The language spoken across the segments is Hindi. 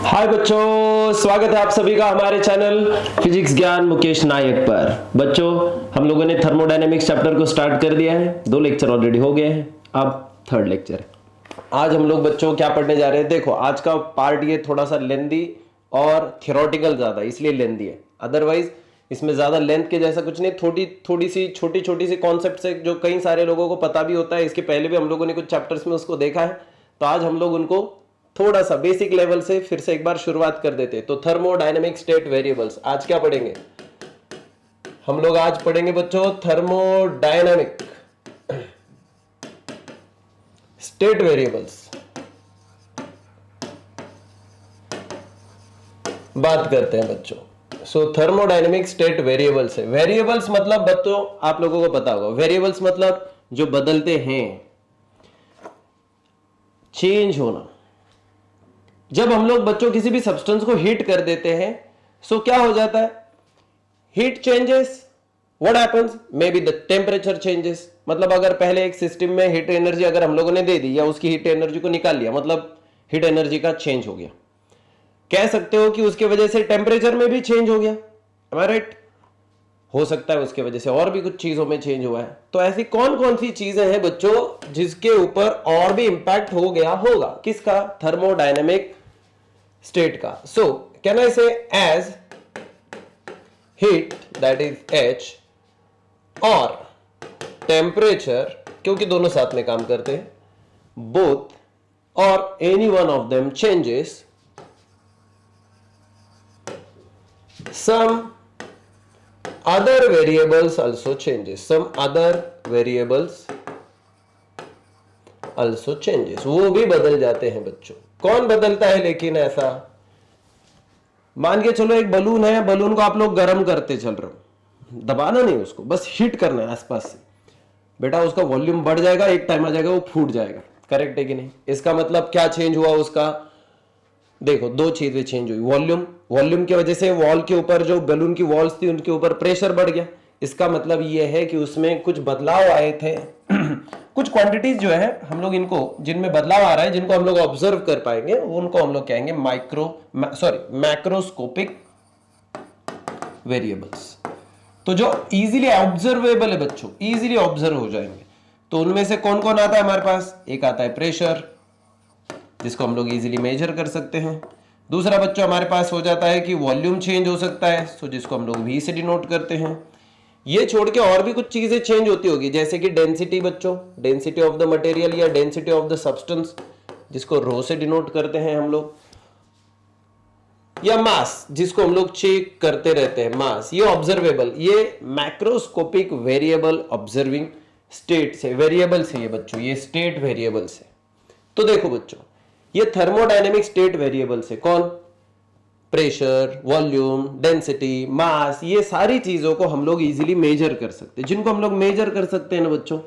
हाय बच्चों, स्वागत है आप सभी का हमारे चैनल फिजिक्स ज्ञान मुकेश नायक पर। बच्चों, हम लोगों ने थर्मोडायनेमिक्स चैप्टर को स्टार्ट कर दिया है। 2 लेक्चर ऑलरेडी हो गए हैं, अब 3rd लेक्चर है। आज हम लोग बच्चों क्या पढ़ने जा रहे हैं। देखो, आज का पार्ट ये थोड़ा सा लेंदी और थियोरटिकल ज्यादा, इसलिए लेंदी है। अदरवाइज इसमें ज्यादा लेंथ के जैसा कुछ नहीं, थोड़ी सी छोटी सी कॉन्सेप्ट है जो कई सारे लोगों को पता भी होता है। इसके पहले भी हम लोगों ने कुछ चैप्टर्स में उसको देखा है, तो आज हम लोग उनको थोड़ा सा बेसिक लेवल से फिर से एक बार शुरुआत कर देते हैं। तो थर्मोडायनेमिक स्टेट वेरिएबल्स आज क्या पढ़ेंगे हम लोग? आज पढ़ेंगे बच्चों थर्मोडायनेमिक स्टेट वेरिएबल्स। बात करते हैं बच्चों। सो थर्मोडायनेमिक स्टेट वेरिएबल्स है। वेरिएबल्स मतलब बच्चों आप लोगों को पता होगा, वेरिएबल्स मतलब जो बदलते हैं, चेंज होना। जब हम लोग बच्चों किसी भी सब्सटेंस को हीट कर देते हैं, सो क्या हो जाता है? Heat changes, what happens? May be the temperature changes. मतलब अगर पहले एक सिस्टम में हीट एनर्जी अगर हम लोगों ने दे दी या उसकी हीट एनर्जी को निकाल लिया, मतलब हीट एनर्जी का चेंज हो गया। कह सकते हो कि उसके वजह से टेम्परेचर में भी चेंज हो गया। एम आई राइट? हो सकता है उसके वजह से और भी कुछ चीजों में चेंज हुआ है। तो ऐसी कौन कौन सी चीजें हैं बच्चों जिसके ऊपर और भी इंपैक्ट हो गया होगा? किसका? थर्मोडायनेमिक स्टेट का। सो can I say as heat that is H और टेम्परेचर, क्योंकि दोनों साथ में काम करते हैं, बोथ और any one of them changes, some other variables also changes, some other variables also changes, वो भी बदल जाते हैं बच्चों। कौन बदलता है लेकिन? ऐसा मान के चलो एक बलून है, बलून को आप लोग गर्म करते चल रहे हो, दबाना नहीं उसको, बस हीट करना है आसपास से। बेटा उसका वॉल्यूम बढ़ जाएगा, एक टाइम आ जाएगा वो फूट जाएगा। करेक्ट है कि नहीं? इसका मतलब क्या चेंज हुआ उसका? देखो, 2 चीजें चेंज हुई। वॉल्यूम की वजह से वॉल के ऊपर जो बलून की वॉल्स थी उनके ऊपर प्रेशर बढ़ गया। इसका मतलब यह है कि उसमें कुछ बदलाव आए थे। कुछ क्वांटिटीज जो है हम लोग इनको, जिनमें बदलाव आ रहा है, जिनको हम लोग ऑब्जर्व कर पाएंगे, उनको हम लोग कहेंगे मैक्रोस्कोपिक वेरिएबल्स। तो जो इजीली ऑब्जर्वेबल है बच्चों, इजीली ऑब्जर्व हो जाएंगे, तो उनमें से कौन कौन आता है हमारे पास? एक आता है प्रेशर, जिसको हम लोग इजीली मेजर कर सकते हैं। दूसरा बच्चों हमारे पास हो जाता है कि वॉल्यूम चेंज हो सकता है, सो जिसको हम लोग V से डिनोट करते हैं। ये छोड़ के और भी कुछ चीजें चेंज होती होगी, जैसे कि डेंसिटी बच्चों, डेंसिटी ऑफ द मटेरियल या डेंसिटी ऑफ द सब्सटेंस, जिसको रो से डिनोट करते हैं हम लोग, या मास, जिसको हम लोग चेक करते रहते हैं, मास। ये ऑब्जर्वेबल, ये मैक्रोस्कोपिक वेरिएबल ऑब्जर्विंग स्टेट से वेरिएबल्स है ये बच्चों, ये स्टेट वेरिएबल्स है। तो देखो बच्चों, ये थर्मोडायनेमिक स्टेट वेरिएबल्स है। कौन? प्रेशर, वॉल्यूम, डेंसिटी, मास, ये सारी चीजों को हम लोग इजीली मेजर कर सकते हैं। जिनको हम लोग मेजर कर सकते हैं ना बच्चों,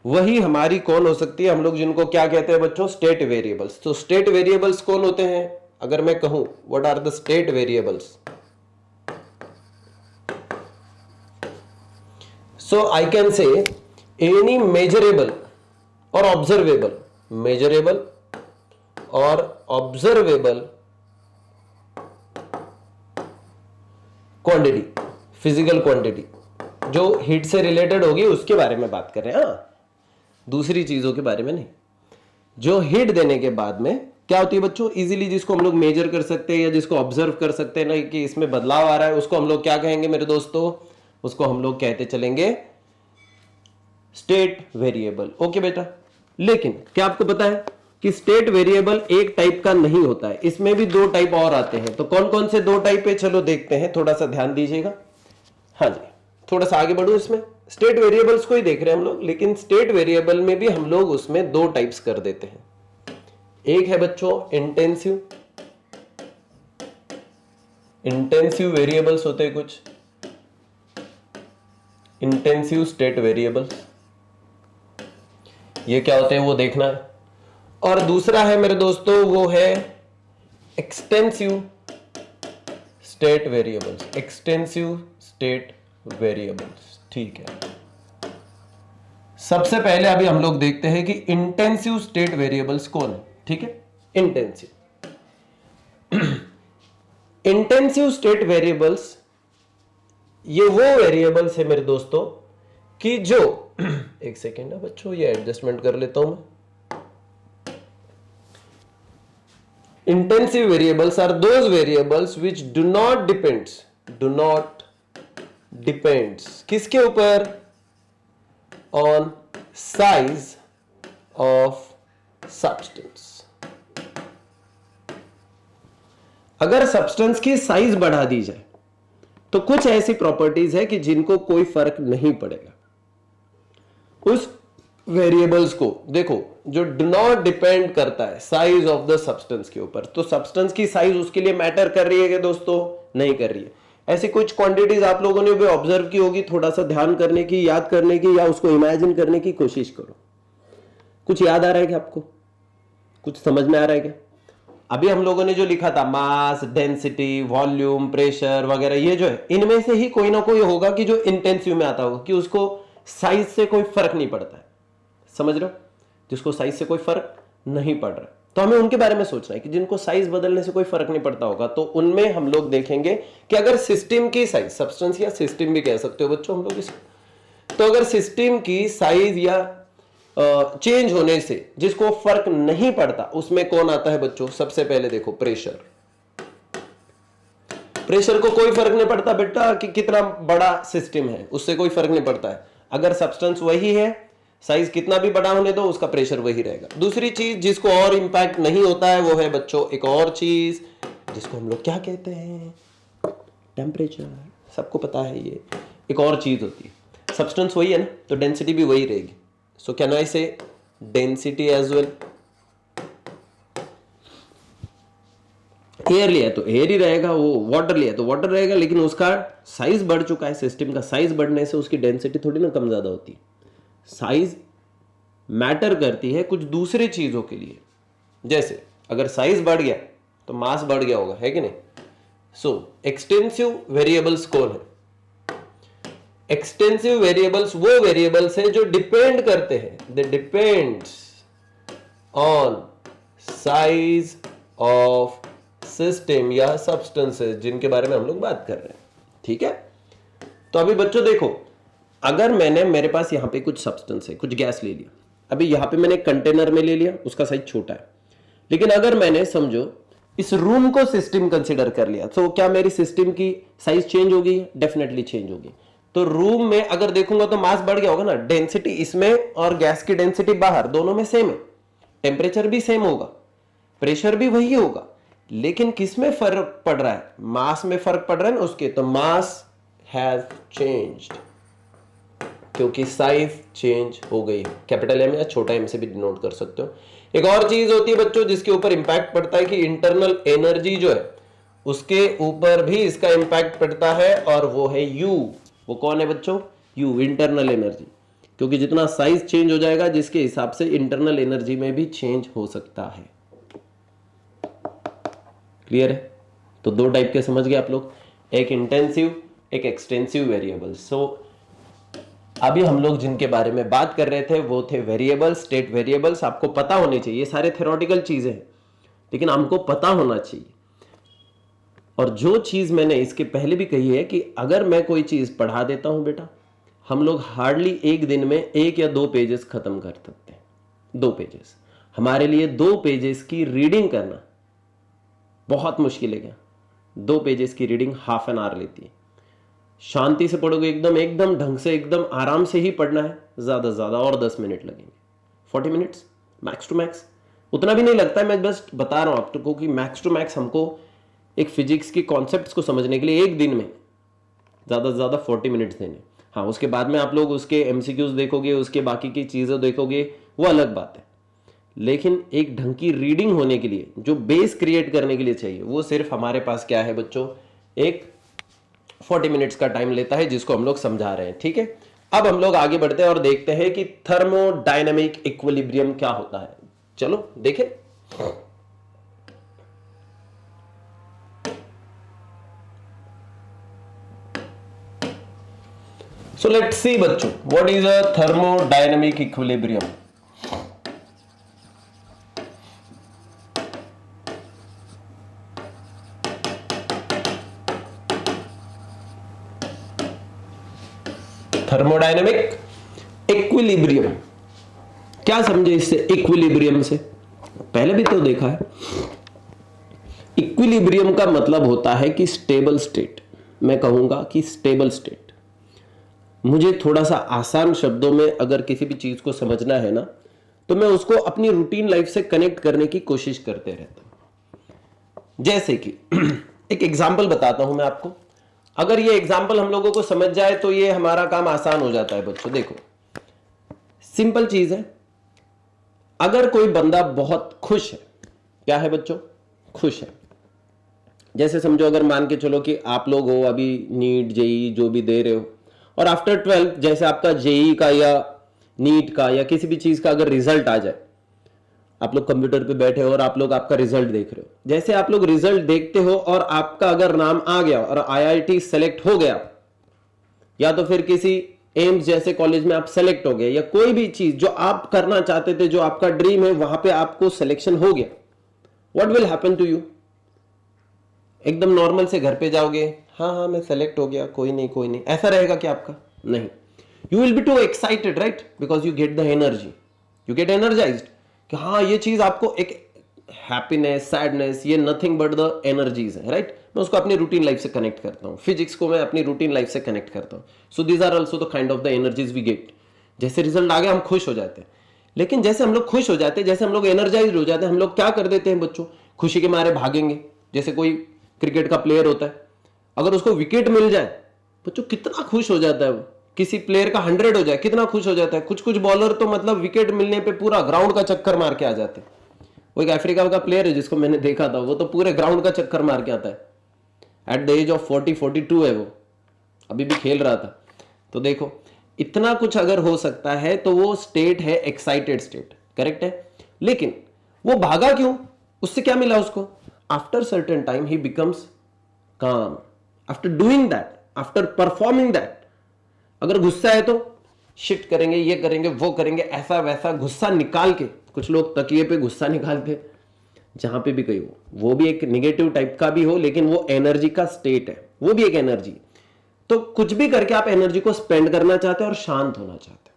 वही हमारी कौन हो सकती है? हम लोग जिनको क्या कहते हैं बच्चों? State variables. तो स्टेट वेरिएबल्स कौन होते हैं? अगर मैं कहूं what are the state variables, so I can say any measurable और ऑब्जर्वेबल, मेजरेबल और ऑब्जर्वेबल क्वांटिटी, फिजिकल क्वांटिटी जो हीट से रिलेटेड होगी उसके बारे में बात कर रहे हैं। दूसरी चीजों के बारे में नहीं। जो हीट देने के बाद में क्या होती है बच्चों? इजीली जिसको हम लोग मेजर कर सकते हैं या जिसको ऑब्जर्व कर सकते हैं ना कि इसमें बदलाव आ रहा है, उसको हम लोग क्या कहेंगे मेरे दोस्तों? उसको हम लोग कहते चलेंगे स्टेट वेरिएबल। ओके बेटा, लेकिन क्या आपको पता है कि स्टेट वेरिएबल एक टाइप का नहीं होता है, इसमें भी 2 टाइप और आते हैं। तो कौन कौन से 2 टाइप है? चलो देखते हैं, थोड़ा सा ध्यान दीजिएगा। हाँ जी, थोड़ा सा आगे बढ़ो। इसमें स्टेट वेरिएबल्स को ही देख रहे हैं हम लोग, लेकिन स्टेट वेरिएबल में भी हम लोग उसमें 2 टाइप्स कर देते हैं। एक है बच्चों इंटेंसिव वेरिएबल्स होते हैं कुछ, इंटेंसिव स्टेट वेरिएबल्स। ये क्या होते हैं वो देखना है। और दूसरा है मेरे दोस्तों, वो है extensive state variables, extensive state variables. ठीक है, सबसे पहले अभी हम लोग देखते हैं कि इंटेंसिव स्टेट वेरिएबल्स कौन है। ठीक है, इंटेंसिव इंटेंसिव स्टेट वेरिएबल्स ये वो वेरिएबल्स है मेरे दोस्तों कि जो एक सेकेंड है बच्चों, ये एडजस्टमेंट कर लेता हूं मैं। Intensive variables are those variables which do not depends किसके ऊपर? On size of substance। अगर सब्सटेंस की साइज बढ़ा दी जाए तो कुछ ऐसी प्रॉपर्टीज है कि जिनको कोई फर्क नहीं पड़ेगा। उस वेरिएबल्स को देखो जो डू नॉट डिपेंड करता है साइज ऑफ द सब्सटेंस के ऊपर, तो सब्सटेंस की साइज उसके लिए मैटर कर रही है कि दोस्तों नहीं कर रही है। ऐसी कुछ क्वांटिटीज आप लोगों ने भी ऑब्जर्व की होगी, थोड़ा सा ध्यान करने की, याद करने की, या उसको इमेजिन करने की कोशिश करो। कुछ याद आ रहा है क्या आपको? कुछ समझ में आ रहा है क्या? अभी हम लोगों ने जो लिखा था मास, डेंसिटी, वॉल्यूम, प्रेशर वगैरह, ये जो है इनमें से ही कोई ना कोई होगा कि जो इंटेंसिव में आता होगा, कि उसको साइज से कोई फर्क नहीं पड़ता है। समझ रहे हो? जिसको साइज से कोई फर्क नहीं पड़ रहा, तो हमें उनके बारे में सोचना है कि जिनको साइज बदलने से कोई फर्क नहीं पड़ता होगा। तो उनमें हम लोग देखेंगे कि अगर सिस्टम की साइज, सब्सटेंस या सिस्टम भी कह सकते हो बच्चों हम लोग इसे, तो अगर सिस्टम की साइज या चेंज होने से जिसको फर्क नहीं पड़ता, उसमें कौन आता है बच्चों? सबसे पहले देखो प्रेशर। प्रेशर को कोई फर्क नहीं पड़ता बेटा कि कितना बड़ा सिस्टम है, उससे कोई फर्क नहीं पड़ता है। अगर सब्सटेंस वही है, साइज कितना भी बड़ा होने दो, उसका प्रेशर वही रहेगा। दूसरी चीज जिसको और इंपैक्ट नहीं होता है वो है बच्चों एक और चीज जिसको हम लोग क्या कहते हैं? टेम्परेचर। सबको पता है ये एक और चीज होती है। सब्सटेंस वही है ना, तो डेंसिटी भी वही रहेगी। सो कैन आई से डेंसिटी एज वेल? एयर लिया तो एयर ही रहेगा, वो वाटर लिया तो वाटर रहेगा, लेकिन उसका साइज बढ़ चुका है। सिस्टम का साइज बढ़ने से उसकी डेंसिटी थोड़ी ना कम ज्यादा होती है। साइज मैटर करती है कुछ दूसरे चीजों के लिए। जैसे अगर साइज बढ़ गया तो मास बढ़ गया होगा, है कि नहीं? सो एक्सटेंसिव वेरिएबल्स कौन है? एक्सटेंसिव वेरिएबल्स वो वेरिएबल्स हैं जो डिपेंड करते हैं, they depends on size of system या सब्सटेंसेस, जिनके बारे में हम लोग बात कर रहे हैं। ठीक है, तो अभी बच्चों देखो, अगर मेरे पास यहां पे कुछ सब्सटेंस है, कुछ गैस ले लिया, अभी यहां पे मैंने कंटेनर में ले लिया, उसका साइज छोटा है, लेकिन अगर मैंने समझो इस रूम को सिस्टम कंसीडर कर लिया, तो क्या मेरी सिस्टम की साइज चेंज होगी? डेफिनेटली चेंज होगी। तो रूम में अगर देखूंगा तो मास बढ़ गया होगा ना, डेंसिटी इसमें और गैस की डेंसिटी बाहर, दोनों में सेम है, टेम्परेचर भी सेम होगा, प्रेशर भी वही होगा, लेकिन किस में फर्क पड़ रहा है? मास में फर्क पड़ रहा है ना उसके, तो मास हैज चेंज्ड क्योंकि साइज चेंज हो गई। कैपिटल एम या छोटा एम से भी डिनोट कर सकते हो। एक और चीज होती है बच्चों जिसके ऊपर इंपैक्ट पड़ता है कि इंटरनल एनर्जी जो है उसके ऊपर भी इसका इंपैक्ट पड़ता है, और वो है यू। वो कौन है बच्चों? You, internal energy. क्योंकि जितना साइज चेंज हो जाएगा जिसके हिसाब से इंटरनल एनर्जी में भी चेंज हो सकता है। क्लियर है? तो दो टाइप के समझ गए आप लोग, एक इंटेंसिव, एक एक्सटेंसिव वेरिएबल। सो अभी हम लोग जिनके बारे में बात कर रहे थे वो थे वेरिएबल्स, स्टेट वेरिएबल्स। आपको पता होने चाहिए, ये सारे थ्योरेटिकल चीजें हैं, लेकिन हमको पता होना चाहिए। और जो चीज मैंने इसके पहले भी कही है कि अगर मैं कोई चीज पढ़ा देता हूं बेटा, हम लोग हार्डली एक दिन में 1 या 2 पेजेस खत्म कर सकते हैं। 2 पेजेस हमारे लिए, 2 पेजेस की रीडिंग करना बहुत मुश्किल है। क्या 2 पेजेस की रीडिंग हाफ एन आवर लेती है। शांति से पढ़ोगे, एकदम ढंग से, एकदम आराम से ही पढ़ना है, ज्यादा से ज्यादा और 10 मिनट लगेंगे, 40 मिनट्स मैक्स टू मैक्स। उतना भी नहीं लगता है, मैं बस बता रहा हूं आपको कि मैक्स टू मैक्स हमको एक फिजिक्स की कॉन्सेप्ट्स को समझने के लिए एक दिन में ज्यादा से ज्यादा 40 मिनट्स देने। हाँ, उसके बाद में आप लोग उसके एमसीक्यूज देखोगे, उसके बाकी की चीजें देखोगे, वो अलग बात है। लेकिन एक ढंग की रीडिंग होने के लिए, जो बेस क्रिएट करने के लिए चाहिए, वो सिर्फ हमारे पास क्या है बच्चों, एक 40 मिनट्स का टाइम लेता है, जिसको हम लोग समझा रहे हैं। ठीक है, अब हम लोग आगे बढ़ते हैं और देखते हैं कि थर्मोडायनामिक इक्विलिब्रियम क्या होता है। चलो देखें। सो लेट्स सी बच्चों, what is a thermodynamic equilibrium. Thermodynamic equilibrium. क्या समझे इससे इक्विलिब्रियम से? पहले भी तो देखा है। इक्विलिब्रियम का मतलब होता है कि स्टेबल स्टेट। मैं कहूंगा कि स्टेबल स्टेट। मुझे थोड़ा सा आसान शब्दों में अगर किसी भी चीज को समझना है ना, तो मैं उसको अपनी रूटीन लाइफ से कनेक्ट करने की कोशिश करते रहता हूं। जैसे कि एक एग्जाम्पल बताता हूं मैं आपको। अगर ये एग्जाम्पल हम लोगों को समझ जाए तो ये हमारा काम आसान हो जाता है बच्चों। देखो, सिंपल चीज है। अगर कोई बंदा बहुत खुश है, क्या है बच्चों? खुश है। जैसे समझो, अगर मान के चलो कि आप लोग हो अभी नीट जेई जो भी दे रहे हो, और आफ्टर 12th जैसे आपका जेई का या नीट का या किसी भी चीज का अगर रिजल्ट आ जाए, आप लोग कंप्यूटर पे बैठे हो और आप लोग आपका रिजल्ट देख रहे हो। जैसे आप लोग रिजल्ट देखते हो और आपका अगर नाम आ गया और आईआईटी सेलेक्ट हो गया, या तो फिर किसी एम्स जैसे कॉलेज में आप सेलेक्ट हो गए, या कोई भी चीज जो आप करना चाहते थे, जो आपका ड्रीम है, वहां पे आपको सिलेक्शन हो गया, what will happen to you? एकदम नॉर्मल से घर पे जाओगे, हाँ हाँ मैं सेलेक्ट हो गया, कोई नहीं कोई नहीं, ऐसा रहेगा क्या आपका? नहीं। You will be to excited, right? Because you get the energy, you get energised कि हाँ ये चीज आपको एक हैप्पीनेस, सैडनेस, ये नथिंग बट द एनर्जीज है, राइट? मैं उसको अपनी रूटीन लाइफ से कनेक्ट करता हूँ। फिजिक्स को मैं अपनी रूटीन लाइफ से कनेक्ट करता हूँ। So these are also the kind of the energies we get. जैसे रिजल्ट आ गया हम खुश हो जाते हैं, लेकिन जैसे हम लोग खुश हो जाते हैं, जैसे हम लोग एनर्जाइज हो जाते हैं, हम लोग क्या कर देते हैं बच्चों? खुशी के मारे भागेंगे। जैसे कोई क्रिकेट का प्लेयर होता है, अगर उसको विकेट मिल जाए बच्चों कितना खुश हो जाता है वो। किसी प्लेयर का 100 हो जाए कितना खुश हो जाता है। कुछ कुछ बॉलर तो मतलब विकेट मिलने पे पूरा ग्राउंड का चक्कर मार के आ जाते हैं। वो एक अफ्रीका का प्लेयर है जिसको मैंने देखा था, वो तो पूरे ग्राउंड का चक्कर मार के आता है। एट द एज ऑफ 42 है वो, अभी भी खेल रहा था। तो देखो इतना कुछ अगर हो सकता है तो वो स्टेट है एक्साइटेड स्टेट, करेक्ट है? लेकिन वो भागा क्यों? उससे क्या मिला उसको? After certain time he becomes calm. After doing that, after performing that. अगर गुस्सा है तो शिट करेंगे, ये करेंगे, वो करेंगे, ऐसा वैसा गुस्सा निकाल के, कुछ लोग तकिए पे गुस्सा निकालते, जहां पे भी कहीं हो, वो भी एक निगेटिव टाइप का भी हो, लेकिन वो एनर्जी का स्टेट है, वो भी एक एनर्जी। तो कुछ भी करके आप एनर्जी को स्पेंड करना चाहते हैं और शांत होना चाहते हैं।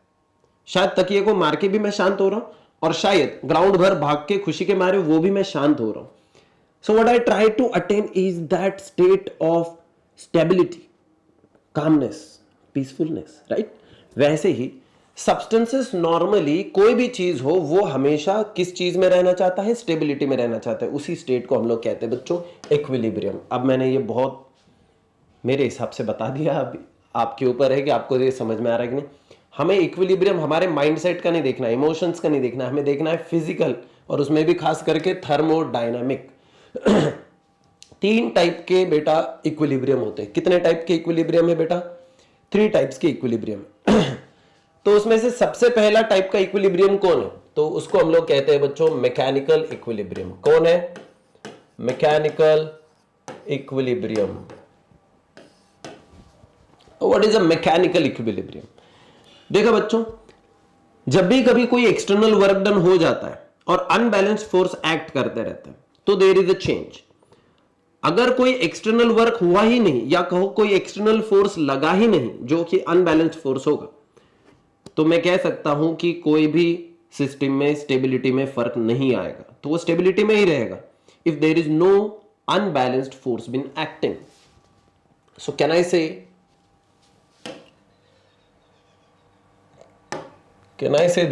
शायद तकिए को मार के भी मैं शांत हो रहा हूं, और शायद ग्राउंड भर भाग के खुशी के मारे वो भी मैं शांत हो रहा हूं। So what I try to attain is that state of stability, calmness, peacefulness, right? वैसे ही सब्सटेंसेस नॉर्मली कोई भी चीज हो वो हमेशा किस चीज में रहना चाहता है? स्टेबिलिटी में रहना चाहता है। उसी स्टेट को हम लोग कहते हैं बच्चों इक्विलिब्रियम। अब मैंने ये बहुत मेरे हिसाब से बता दिया, अब आपके ऊपर है कि आपको ये समझ में आ रहा है कि नहीं। हमें इक्विलिब्रियम हमारे माइंडसेट का नहीं देखना, इमोशंस का नहीं देखना, हमें देखना है फिजिकल, और उसमें भी खास करके थर्मोडायनामिक। 3 टाइप के बेटा इक्विलिब्रियम होते हैं। कितने टाइप के इक्विलिब्रियम है बेटा? 3 टाइप्स के इक्विलिब्रियम। तो उसमें से सबसे पहला टाइप का इक्विलिब्रियम कौन है? तो उसको हम लोग कहते हैं बच्चों मैकेनिकल इक्विलिब्रियम। कौन है? Mechanical equilibrium. What is a mechanical equilibrium? देखो बच्चों, जब भी कभी कोई एक्सटर्नल वर्क डन हो जाता है और अनबैलेंस्ड फोर्स एक्ट करते रहते हैं, तो देयर इज अ चेंज। अगर कोई एक्सटर्नल वर्क हुआ ही नहीं, या कहो कोई एक्सटर्नल फोर्स लगा ही नहीं जो कि अनबैलेंस्ड फोर्स होगा, तो मैं कह सकता हूं कि कोई भी सिस्टम में स्टेबिलिटी में फर्क नहीं आएगा, तो वो स्टेबिलिटी में ही रहेगा if there is no unbalanced force been acting. So can I say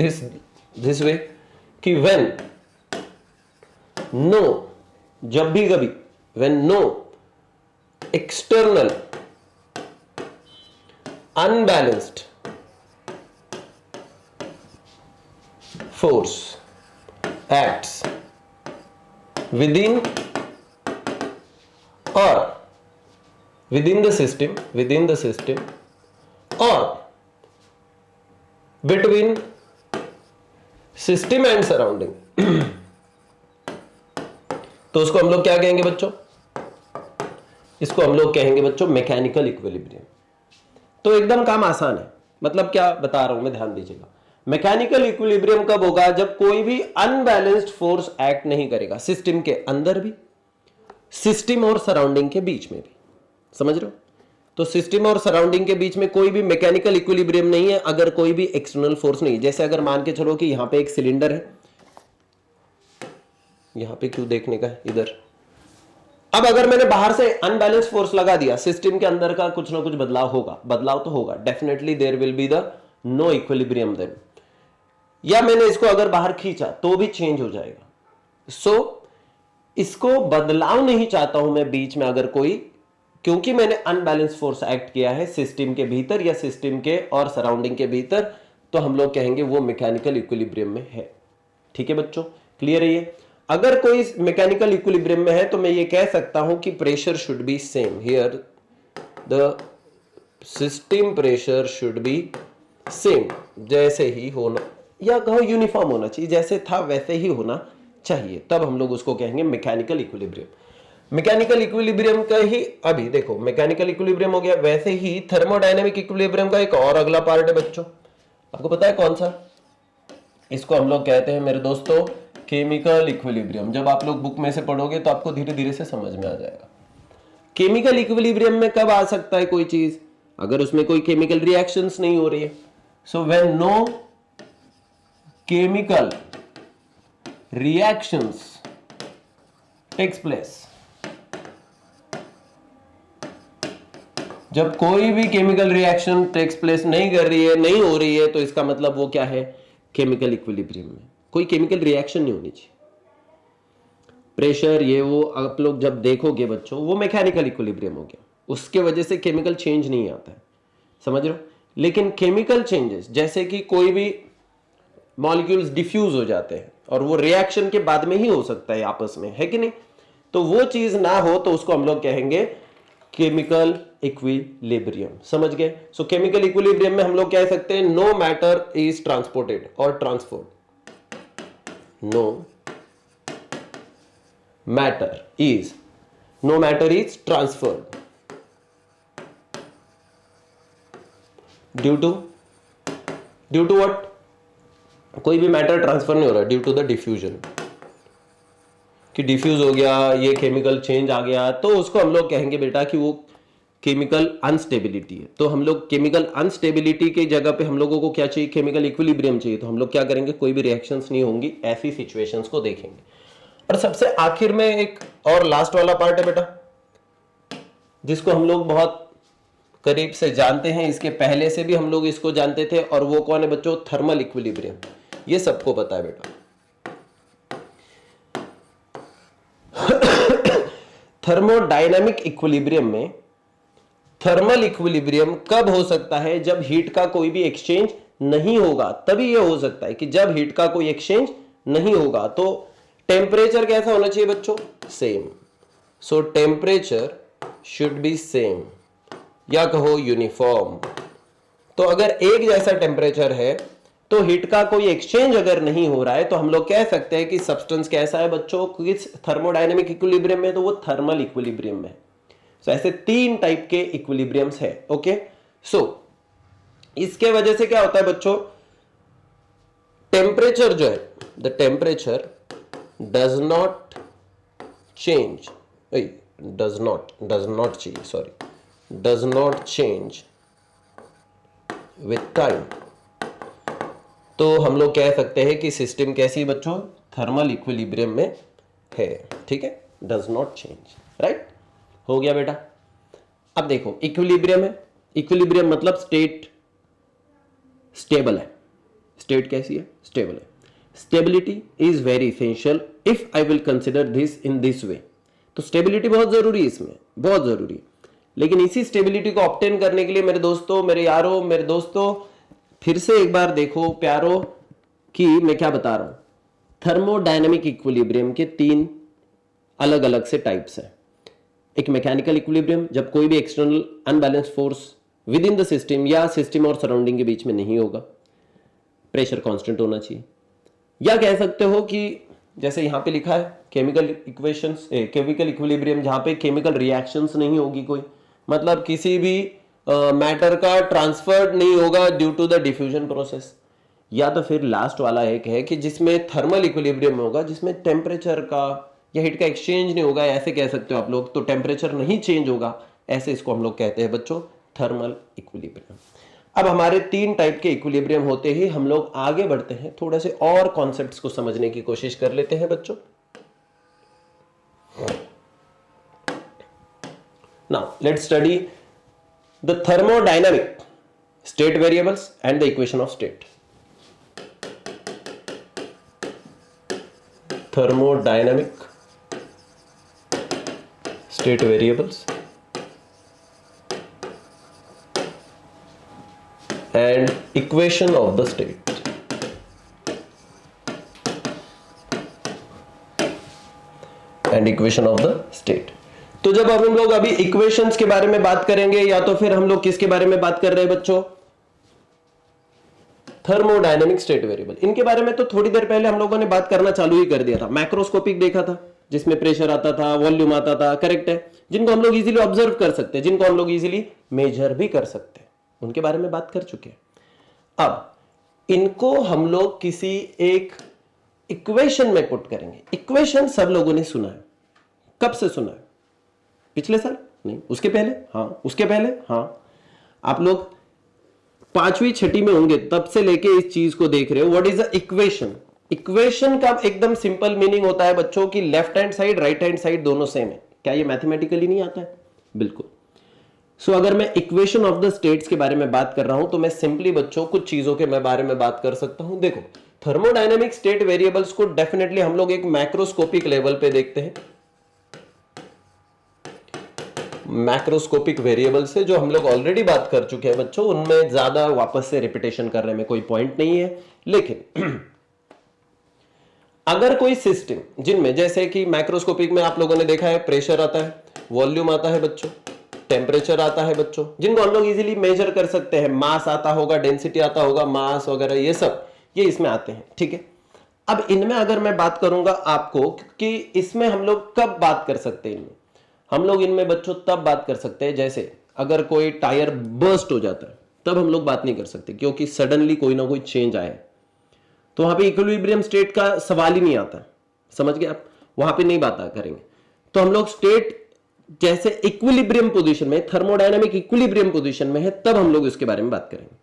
this वे कि जब भी कभी when no external unbalanced force acts within the system or between system and surrounding तो उसको हम लोग क्या कहेंगे बच्चों? इसको हम लोग कहेंगे बच्चों मैकेनिकल इक्विलिब्रियम। तो एकदम काम आसान है। मतलब क्या बता रहा हूं मैं, ध्यान दीजिएगा। मैकेनिकल इक्विलिब्रियम कब होगा? जब कोई भी अनबैलेंस्ड फोर्स एक्ट नहीं करेगा, सिस्टम के अंदर भी, सिस्टम और सराउंडिंग के बीच में भी। समझ रहे हो? तो सिस्टम और सराउंडिंग के बीच में कोई भी मैकेनिकल इक्विलिब्रियम नहीं है अगर कोई भी एक्सटर्नल फोर्स नहीं। जैसे अगर मान के चलो कि यहां पे एक सिलेंडर है, यहां पे क्यों देखने का है, इधर। अब अगर मैंने बाहर से अनबैलेंस फोर्स लगा दिया, सिस्टम के अंदर का कुछ ना कुछ बदलाव होगा, बदलाव तो होगा definitely, there will be the no equilibrium then. या मैंने इसको अगर बाहर खींचा तो भी चेंज हो जाएगा। सो इसको बदलाव नहीं चाहता हूं मैं बीच में अगर कोई, क्योंकि मैंने अनबैलेंस फोर्स एक्ट किया है सिस्टम के भीतर या सिस्टम के और सराउंडिंग के भीतर, तो हम लोग कहेंगे वो मैकेनिकल इक्विलिब्रियम में है। ठीक है बच्चों, क्लियर है ये। अगर कोई मैकेनिकल इक्विलिब्रियम में है तो मैं ये कह सकता हूं कि pressure should be same here, the system pressure should be same, जैसे ही होना, या कहो यूनिफॉर्म होना चाहिए, जैसे था वैसे ही होना चाहिए, तब हम लोग उसको कहेंगे मैकेनिकल इक्विलिब्रियम। मैकेनिकल इक्विलिब्रियम का ही अभी देखो, मैकेनिकल इक्विलिब्रियम हो गया, वैसे ही थर्मोडायनेमिक इक्विलिब्रियम का एक और अगला पार्ट है बच्चों, आपको पता है कौन सा? इसको हम लोग कहते हैं मेरे दोस्तों केमिकल इक्विलिब्रियम। जब आप लोग बुक में से पढ़ोगे तो आपको धीरे धीरे से समझ में आ जाएगा। केमिकल इक्विलिब्रियम में कब आ सकता है कोई चीज? अगर उसमें कोई केमिकल रिएक्शंस नहीं हो रही है। So when no chemical reactions takes place, जब कोई भी केमिकल रिएक्शन टेक्स प्लेस नहीं कर रही है, नहीं हो रही है, तो इसका मतलब वो क्या है? केमिकल इक्विलिब्रियम में कोई केमिकल रिएक्शन नहीं होनी चाहिए। प्रेशर ये वो आप लोग जब देखोगे बच्चों, वो मैकेनिकल इक्विलिब्रियम हो गया, उसके वजह से केमिकल चेंज नहीं आता है, समझ रहे हो? लेकिन केमिकल चेंजेस, जैसे कि कोई भी मॉलिक्यूल्स डिफ्यूज हो जाते हैं और वो रिएक्शन के बाद में ही हो सकता है आपस में, है कि नहीं? तो वो चीज ना हो तो उसको हम लोग कहेंगे केमिकल इक्विलिब्रियम। समझ गए? सो केमिकल इक्विलिब्रियम में हम लोग कह सकते हैं नो मैटर इज ट्रांसपोर्टेड और transferred, no matter is transferred due to what? कोई भी मैटर ट्रांसफर नहीं हो रहा ड्यू टू द डिफ्यूजन, कि डिफ्यूज हो गया, ये केमिकल चेंज आ गया, तो उसको हम लोग कहेंगे बेटा कि वो केमिकल अनस्टेबिलिटी है। तो हम लोग केमिकल अनस्टेबिलिटी की जगह पे हम लोगों को क्या चाहिए? केमिकल इक्विलिब्रियम चाहिए। तो हम लोग क्या करेंगे? कोई भी रिएक्शंस नहीं होंगी, ऐसी सिचुएशंस को देखेंगे। और सबसे आखिर में एक और लास्ट वाला पार्ट है बेटा, जिसको हम लोग बहुत करीब से जानते हैं, इसके पहले से भी हम लोग इसको जानते थे, और वो कौन है बच्चों? Thermal equilibrium. ये सबको पता है बेटा। थर्मोडायनामिक इक्विलिब्रियम में थर्मल इक्विलिब्रियम कब हो सकता है? जब हीट का कोई भी एक्सचेंज नहीं होगा, तभी ये हो सकता है कि जब हीट का कोई एक्सचेंज नहीं होगा। तो टेम्परेचर कैसा होना चाहिए बच्चों? Same. So temperature should be same, या कहो यूनिफॉर्म। तो अगर एक जैसा टेम्परेचर है तो हीट का कोई एक्सचेंज अगर नहीं हो रहा है, तो हम लोग कह सकते हैं कि सब्सटेंस कैसा है बच्चों? किस थर्मोडायनेमिक इक्विलिब्रियम में? तो वो थर्मल इक्विलिब्रियम में। सो ऐसे 3 टाइप के इक्विलिब्रियम्स है। ओके, सो इसके वजह से क्या होता है बच्चों? टेम्परेचर जो है, the temperature does not change, does not change with time. तो हम लोग कह सकते हैं कि सिस्टम कैसी बच्चों? थर्मल इक्विलिब्रियम में है। ठीक है, डज नॉट चेंज, राइट? हो गया बेटा। अब देखो, इक्विलिब्रियम है, इक्विलिब्रियम मतलब स्टेट स्टेबल है। स्टेट कैसी है? स्टेबल है। Stability is very essential if I will consider this in this way. तो स्टेबिलिटी बहुत जरूरी है, इसमें बहुत जरूरी है। लेकिन इसी स्टेबिलिटी को ऑब्टेन करने के लिए मेरे दोस्तों, मेरे यारों, मेरे दोस्तों, फिर से एक बार देखो प्यारो कि मैं क्या बता रहा हूं। थर्मोडायनेमिक इक्विलिब्रियम के 3 अलग अलग से टाइप्स हैं। एक मैकेनिकल इक्विलिब्रियम, जब कोई भी external unbalance force with in the system या सिस्टम और सराउंडिंग के बीच में नहीं होगा, प्रेशर कांस्टेंट होना चाहिए। या कह सकते हो कि जैसे यहां पे लिखा है केमिकल इक्विलिब्रियम, जहां पे केमिकल रिएक्शंस नहीं होगी कोई, मतलब किसी भी मैटर का ट्रांसफर नहीं होगा due to the diffusion process. या तो फिर लास्ट वाला एक है कि जिसमें थर्मल इक्विलिब्रियम होगा, जिसमें टेम्परेचर का या हीट का एक्सचेंज नहीं होगा, ऐसे कह सकते हो आप लोग। तो टेम्परेचर नहीं चेंज होगा, ऐसे इसको हम लोग कहते हैं बच्चों थर्मल इक्विलिब्रियम। अब हमारे 3 टाइप के इक्विलिब्रियम होते ही हम लोग आगे बढ़ते हैं, थोड़ा से और कॉन्सेप्ट्स को समझने की कोशिश कर लेते हैं बच्चों। Now let's study the thermodynamic state variables and the equation of state. thermodynamic state variables and equation of the state। And equation of the state. तो जब अब हम लोग अभी इक्वेशंस के बारे में बात करेंगे, या तो फिर हम लोग किसके बारे में बात कर रहे हैं बच्चों, थर्मोडायनेमिक स्टेट वेरिएबल। इनके बारे में तो थोड़ी देर पहले हम लोगों ने बात करना चालू ही कर दिया था। मैक्रोस्कोपिक देखा था जिसमें प्रेशर आता था, वॉल्यूम आता था, करेक्ट है, जिनको हम लोग इजीली ऑब्जर्व कर सकते हैं, जिनको हम लोग इजीली मेजर भी कर सकते हैं, उनके बारे में बात कर चुके हैं। अब इनको हम लोग किसी एक इक्वेशन में पुट करेंगे। इक्वेशन सब लोगों ने सुना है, कब से सुना है, पिछले साल नहीं, उसके पहले, हाँ उसके पहले, हाँ आप लोग 5वीं 6ठी में होंगे तब से लेके इस चीज को देख रहे हो। What is the equation? Equation का एकदम सिंपल मीनिंग होता है बच्चों की left hand side right hand side दोनों सेम है। क्या ये मैथमेटिकली नहीं आता है? बिल्कुल। सो अगर मैं इक्वेशन ऑफ द स्टेट्स के बारे में बात कर रहा हूं तो मैं सिंपली बच्चों कुछ चीजों के बारे में बात कर सकता हूं। देखो थर्मोडायनेमिक स्टेट वेरिएबल्स को डेफिनेटली हम लोग एक मैक्रोस्कोपिक लेवल पे देखते हैं। मैक्रोस्कोपिक वेरिएबल से जो हम लोग ऑलरेडी बात कर चुके हैं बच्चों, उनमें ज्यादा वापस से रिपीटेशन करने में कोई पॉइंट नहीं है। लेकिन अगर कोई सिस्टम जिनमें जैसे कि मैक्रोस्कोपिक में आप लोगों ने देखा है प्रेशर आता है, वॉल्यूम आता है बच्चों, टेम्परेचर आता है बच्चों, जिनको हम लोग इजीली मेजर कर सकते हैं, मास आता होगा, डेंसिटी आता होगा, मास वगैरह ये सब ये इसमें आते हैं, ठीक है। अब इनमें अगर मैं बात करूंगा आपको कि इसमें हम लोग कब बात कर सकते हैं, इनमें हम लोग इनमें बच्चों तब बात कर सकते हैं जैसे अगर कोई टायर बर्स्ट हो जाता है, तब हम लोग बात नहीं कर सकते क्योंकि सडनली कोई ना कोई चेंज आए, तो वहां पे इक्विलिब्रियम स्टेट का सवाल ही नहीं आता। समझ गए आप? वहां पे नहीं बात करेंगे। तो हम लोग स्टेट जैसे इक्विलिब्रियम पोजीशन में, थर्मोडायनामिक इक्विलिब्रियम पोजीशन में है, तब हम लोग इसके बारे में बात करेंगे।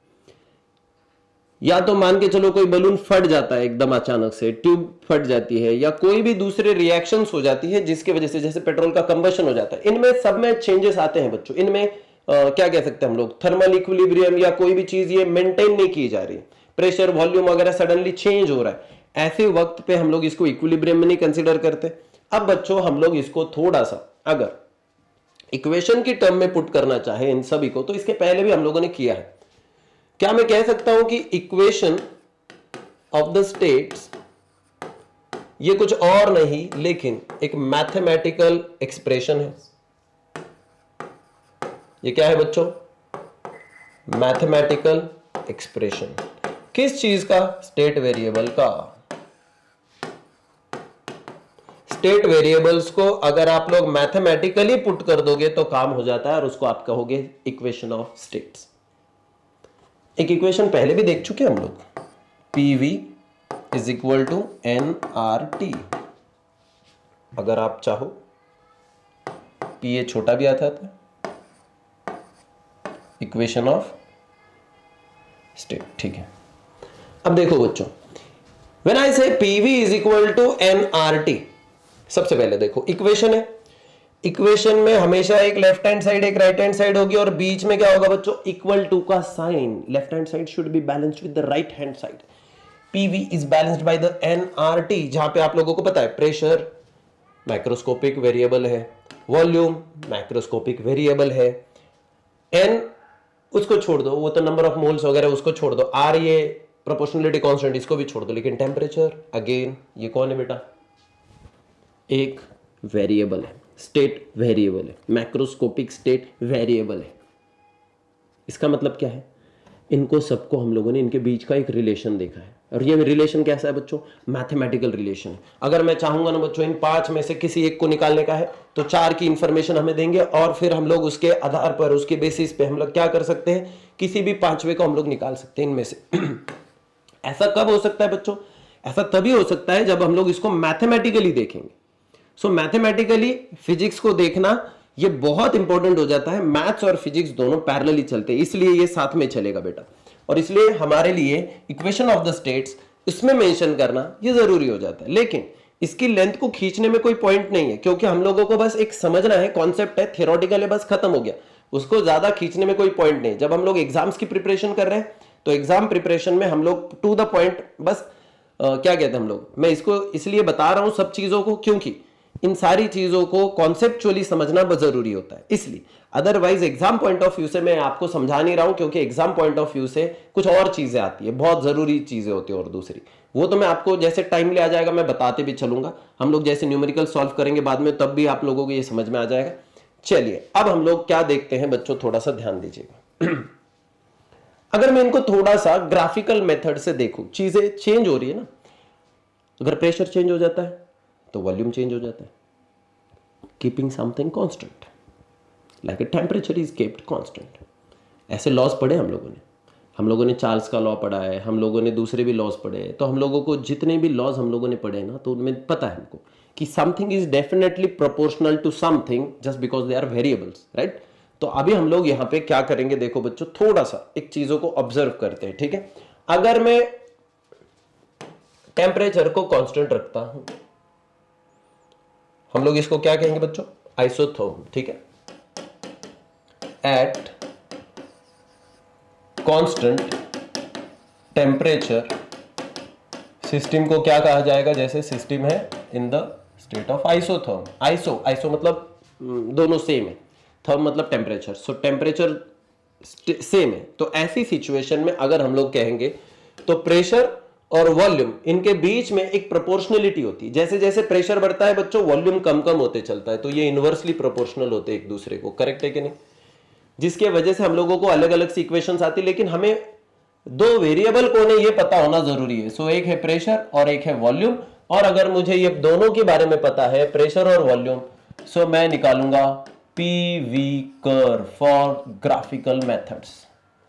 या तो मान के चलो कोई बलून फट जाता है एकदम अचानक से, ट्यूब फट जाती है, या कोई भी दूसरे रिएक्शंस हो जाती है जिसकी वजह से जैसे पेट्रोल का कंबशन हो जाता है, इनमें सब में चेंजेस आते हैं बच्चों। इनमें क्या कह सकते हैं हम लोग, थर्मल इक्विलिब्रियम या कोई भी चीज ये मेंटेन नहीं की जा रही, प्रेशर वॉल्यूम वगैरह सडनली चेंज हो रहा है, ऐसे वक्त पे हम लोग इसको इक्विलिब्रियम में नहीं कंसिडर करते। अब बच्चों हम लोग इसको थोड़ा सा अगर इक्वेशन की टर्म में पुट करना चाहे इन सभी को, तो इसके पहले भी हम लोगों ने किया है। क्या मैं कह सकता हूं कि इक्वेशन ऑफ द स्टेट्स ये कुछ और नहीं लेकिन एक मैथमेटिकल एक्सप्रेशन है। ये क्या है बच्चों? Mathematical expression. किस चीज का? स्टेट वेरिएबल का। स्टेट वेरिएबल्स को अगर आप लोग मैथमेटिकली पुट कर दोगे तो काम हो जाता है और उसको आप कहोगे इक्वेशन ऑफ स्टेट्स। एक इक्वेशन पहले भी देख चुके हैं हम लोग, PV is equal to nRT। अगर आप चाहो PA छोटा भी आता था, इक्वेशन ऑफ स्टेट, ठीक है। अब देखो बच्चों, when I say PV is equal to nRT, सबसे पहले देखो इक्वेशन है, इक्वेशन में हमेशा एक लेफ्ट हैंड साइड एक राइट हैंड साइड होगी और बीच में क्या होगा बच्चों? इक्वल टू का sign. Left hand side should be balanced with the right hand side. PV is balanced by the nRT, जहां पे आप लोगों को पता है प्रेशर मैक्रोस्कोपिक वेरिएबल है, वॉल्यूम मैक्रोस्कोपिक वेरिएबल है, n उसको छोड़ दो, वो तो नंबर ऑफ मोल्स वगैरह उसको छोड़ दो, R ये प्रोपोर्शनलिटी कांस्टेंट इसको भी छोड़ दो, लेकिन टेम्परेचर अगेन ये कौन है बेटा? एक वेरिएबल है, स्टेट वेरिएबल है, मैक्रोस्कोपिक स्टेट वेरिएबल है। इसका मतलब क्या है? इनको सबको हम लोगों ने इनके बीच का एक रिलेशन देखा है, और ये रिलेशन कैसा है बच्चों? Mathematical relation. अगर मैं चाहूंगा ना बच्चों इन 5 में से किसी एक को निकालने का है तो 4 की इंफॉर्मेशन हमें देंगे और फिर हम लोग उसके आधार पर, उसके बेसिस पे हम लोग क्या कर सकते हैं? किसी भी 5वें को हम लोग निकाल सकते हैं इनमें से। ऐसा कब हो सकता है बच्चों? ऐसा तभी हो सकता है जब हम लोग इसको मैथमेटिकली देखेंगे। सो मैथमेटिकली फिजिक्स को देखना ये बहुत इंपॉर्टेंट हो जाता है। मैथ्स और फिजिक्स दोनों पैरेलली चलते हैं, इसलिए ये साथ में चलेगा बेटा। और इसलिए हमारे लिए इक्वेशन ऑफ द स्टेट्स इसमें मेंशन करना ये जरूरी हो जाता है। लेकिन इसकी लेंथ को खींचने में कोई पॉइंट नहीं है, क्योंकि हम लोगों को बस एक समझना है, कॉन्सेप्ट है, थियोरेटिकल है, बस खत्म हो गया। उसको ज्यादा खींचने में कोई पॉइंट नहीं। जब हम लोग एग्जाम्स की प्रिपरेशन कर रहे हैं तो एग्जाम प्रिपरेशन में हम लोग टू द पॉइंट बस क्या कहते हैं हम लोग, मैं इसको इसलिए बता रहा हूं सब चीजों को, क्योंकि इन सारी चीजों को कॉन्सेप्चुअली समझना बहुत जरूरी होता है। इसलिए otherwise exam point of view से मैं आपको समझा नहीं रहा हूं, क्योंकि एग्जाम पॉइंट ऑफ व्यू से कुछ और चीजें आती है, बहुत जरूरी चीजें होती है। और दूसरी वो तो मैं आपको जैसे टाइम ले आ जाएगा मैं बताते भी चलूंगा। हम लोग जैसे न्यूमेरिकल सॉल्व करेंगे बाद में, तब भी आप लोगों को ये समझ में आ जाएगा। चलिए अब हम लोग क्या देखते हैं बच्चों, थोड़ा सा ध्यान दीजिएगा। अगर मैं इनको थोड़ा सा ग्राफिकल मेथड से देखूं, चीजें चेंज हो रही है ना। अगर प्रेशर चेंज हो जाता है तो वॉल्यूम चेंज हो जाता है, keeping something constant like a temperature is kept constant. ऐसे लॉज पढ़े हम लोगों ने चार्ल्स का लॉ पढ़ा है, हम लोगों ने दूसरे भी लॉज पढ़े हैं। तो हम लोगों को जितने भी लॉज हम लोगों ने पढ़े ना, तो उनमें पता है हमको कि something is definitely proportional to something just because they are variables, right. तो अभी हम लोग यहां पे क्या करेंगे, देखो बच्चों थोड़ा सा एक चीजों को ऑब्जर्व करते हैं, ठीक है। अगर मैं टेम्परेचर को कांस्टेंट रखता हूं, हम लोग इसको क्या कहेंगे बच्चों, आइसोथर्म, ठीक है। एट कांस्टेंट टेम्परेचर सिस्टम को क्या कहा जाएगा, जैसे सिस्टम है in the state of isotherm. Iso मतलब दोनों सेम है, थर्म मतलब टेम्परेचर, सो टेम्परेचर सेम है। तो ऐसी सिचुएशन में अगर हम लोग कहेंगे तो प्रेशर और वॉल्यूम इनके बीच में एक प्रोपोर्शनलिटी होती है। जैसे जैसे प्रेशर बढ़ता है बच्चों, वॉल्यूम कम कम होते चलता है। तो ये इनवर्सली प्रोपोर्शनल होते हैं एक दूसरे को, करेक्ट है कि नहीं। जिसके वजह से हम लोगों को अलग अलग सी इक्वेशंस आती, लेकिन हमें दो वेरिएबल कौन है ये पता होना जरूरी है। सो एक है प्रेशर और एक है वॉल्यूम। और अगर मुझे ये दोनों के बारे में पता है, प्रेशर और वॉल्यूम, सो मैं निकालूंगा PV curve for graphical methods.